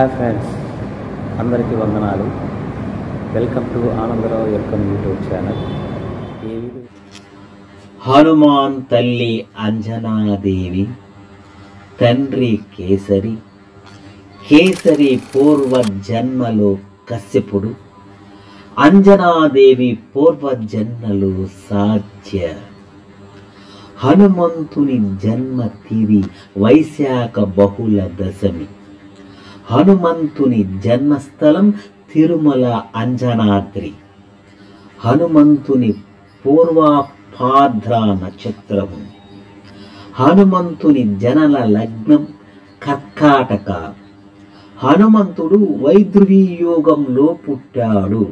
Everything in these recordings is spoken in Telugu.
హాయ్ ఫ్రెండ్స్, అందరికీ వందనాలు. Welcome to Anandarao Erkam YouTube channel. Hanuman తల్లి అంజనాదేవి, తండ్రి కేసరి, కేసరి పూర్వ జన్మలో కశ్యపుడు, అంజనాదేవి పూర్వ జన్మలో సాధ్య. హనుమంతుని జన్మ తిథి వైశాఖ బహుళ దశమి. హనుమంతుని జన్మస్థలం తిరుమల అంజనాద్రి. హనుమంతుని పూర్వాపాద్ర నక్షత్రము. హనుమంతుని జనన లగ్నం కర్కాటక. హనుమంతుడు వైద్రువీ యోగంలో పుట్టాడు.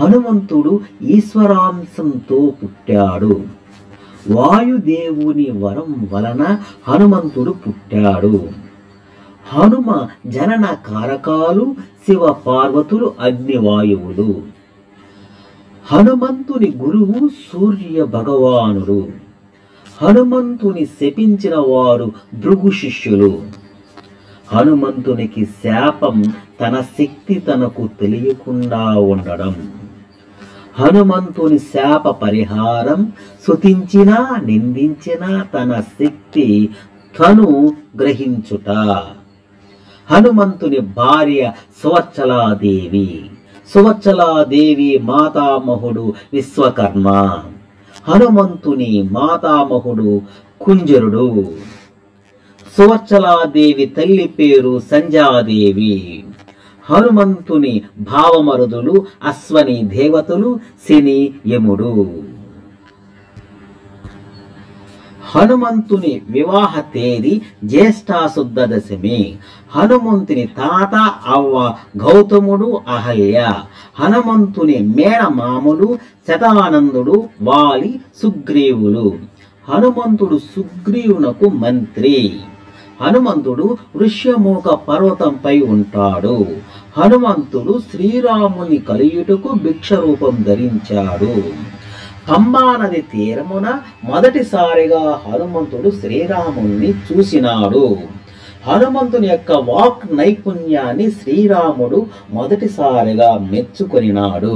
హనుమంతుడు ఈశ్వరాంశంతో పుట్టాడు. వాయుదేవుని వరం వలన హనుమంతుడు పుట్టాడు. హనుమ జనన కారకాలు శివ పార్వతులు, అగ్నివాయువులు. హనుమంతుని గురువు సూర్య భగవానుడు. హనుమంతుని శపించిన వారు భృగు శిష్యులు. హనుమంతునికి శాపం తన శక్తి తనకు తెలియకుండా ఉండడం. హనుమంతుని శాప పరిహారం స్తుతించినా నిందించినా తన శక్తి తను గ్రహించుట. హనుమంతుని భార్య సువచ్చలాదేవి. సువచ్చలాదేవి మాతామహుడు విశ్వకర్మ. హనుమంతుని మాతామహుడు కుంజరుడు. సువచ్చలాదేవి తల్లి పేరు సంధ్యాదేవి. హనుమంతుని భావమరుదులు అశ్వని దేవతలు, శని, యముడు. హనుమంతుని వివాహ తేదీ జ్యేష్ఠాశుద్ధ దశమి. హనుమంతుని తాత అవ్వ గౌతముడు, అహల్య. హనుమంతుని మేనమాములు శతానందుడు, వాలి, సుగ్రీవులు. హనుమంతుడు సుగ్రీవునకు మంత్రి. హనుమంతుడు ఋష్యమూక పర్వతంపై ఉంటాడు. హనుమంతుడు శ్రీరాముని కలియుటకు భిక్ష రూపం ధరించాడు. పంబా నది తీరమున మొదటిసారిగా హనుమంతుడు శ్రీరాముని చూసినాడు. హనుమంతుని యొక్క వాక్ నైపుణ్యాన్ని శ్రీరాముడు మొదటిసారిగా మెచ్చుకొనినాడు.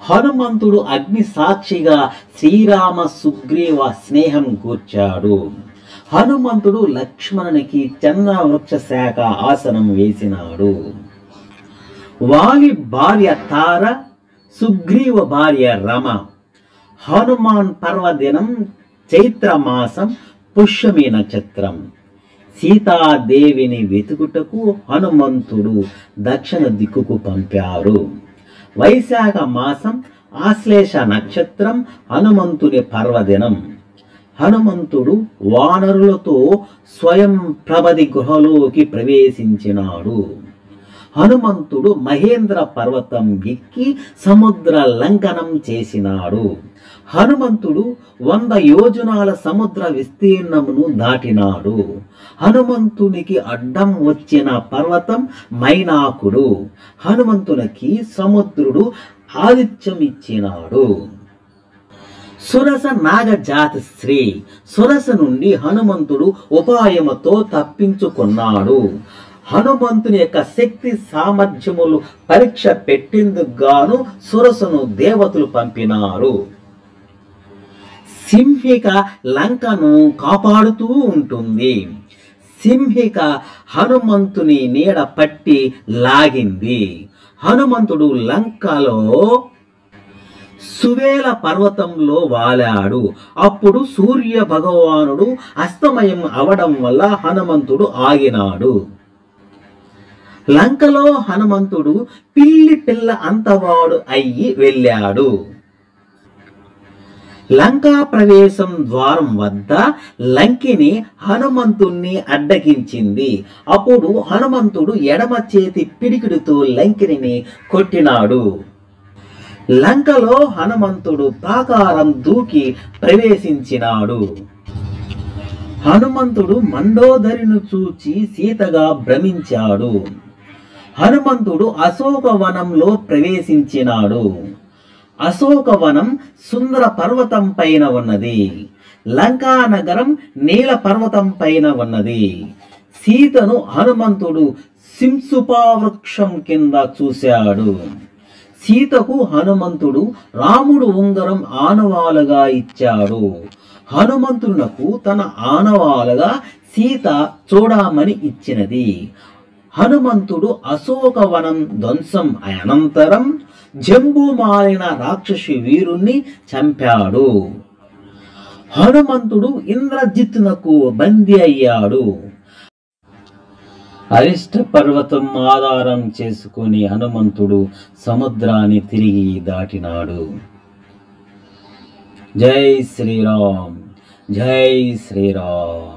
హనుమంతుడు అగ్ని సాక్షిగా శ్రీరామ సుగ్రీవ స్నేహం కూర్చాడు. హనుమంతుడు లక్ష్మణునికి చంద్రవృక్ష శాఖ ఆసనం వేసినాడు. వాలి భార్య తార, సుగ్రీవ భార్య రమ. హనుమాన్ పర్వదినం చైత్రమాసం, పుష్యమి నక్షత్రం. సీతాదేవిని వెతుకుటకు హనుమంతుడు దక్షిణ దిక్కుకు పంపారు. వైశాఖ మాసం, ఆశ్లేష నక్షత్రం హనుమంతుని పర్వదినం. హనుమంతుడు వానరులతో స్వయం ప్రభది గుహలోకి ప్రవేశించినాడు. హనుమంతుడు మహేంద్ర పర్వతం ఎక్కి సముద్ర లంఘనం చేసినాడు. హనుమంతుడు 100 యోజనాల సముద్ర విస్తీర్ణమును దాటినాడు. హనుమంతునికి అడ్డం వచ్చిన పర్వతం మైనాకుడు. హనుమంతునికి సముద్రుడు ఆతిథ్యం ఇచ్చినాడు. సురస నాగజాతి స్త్రీ. సురస నుండి హనుమంతుడు ఉపాయముతో తప్పించుకున్నాడు. హనుమంతుని యొక్క శక్తి సామర్థ్యములు పరీక్ష పెట్టేందుకు గాను సురసను దేవతలు పంపినారు. సింహిక లంకను కాపాడుతూ ఉంటుంది. సింహిక హనుమంతుని నీడ పట్టి లాగింది. హనుమంతుడు లంకలో సువేల పర్వతంలో వాలాడు. అప్పుడు సూర్య భగవానుడు అస్తమయం అవడం వల్ల హనుమంతుడు ఆగినాడు. లంకలో హనుమంతుడు పిల్లి పిల్ల అంతవాడు అయ్యి వెళ్ళాడు. లంకా ప్రవేశం ద్వారం వద్ద లంకిని హనుమంతుణ్ణి అడ్డగించింది. అప్పుడు హనుమంతుడు ఎడమ చేతి పిడికిడితో లంకిని కొట్టినాడు. లంకలో హనుమంతుడు ప్రాకారం దూకి ప్రవేశించినాడు. హనుమంతుడు మండోదరిని చూచి సీతగా భ్రమించాడు. హనుమంతుడు అశోకవనంలో ప్రవేశించినాడు. అశోకవనం సుందర పర్వతం పైన ఉన్నది. లంకా నగరం నీల పర్వతం పైన ఉన్నది. సీతను హనుమంతుడు సింసుపావృక్షం కింద చూశాడు. సీతకు హనుమంతుడు రాముడు ఉంగరం ఆనవాలుగా ఇచ్చాడు. హనుమంతునకు తన ఆనవాలుగా సీత చూడమని ఇచ్చినది. హనుమంతుడు అశోకవనం ధ్వంసం అనంతరం జంబుమాలిన రాక్షసి వీరుణ్ణి చంపాడు. హనుమంతుడు ఇంద్రజిత్తునకు బందీ అయ్యాడు. అరిష్ట పర్వతం ఆధారం చేసుకుని హనుమంతుడు సముద్రాన్ని తిరిగి దాటినాడు. జై శ్రీరామ్, జై శ్రీరామ్.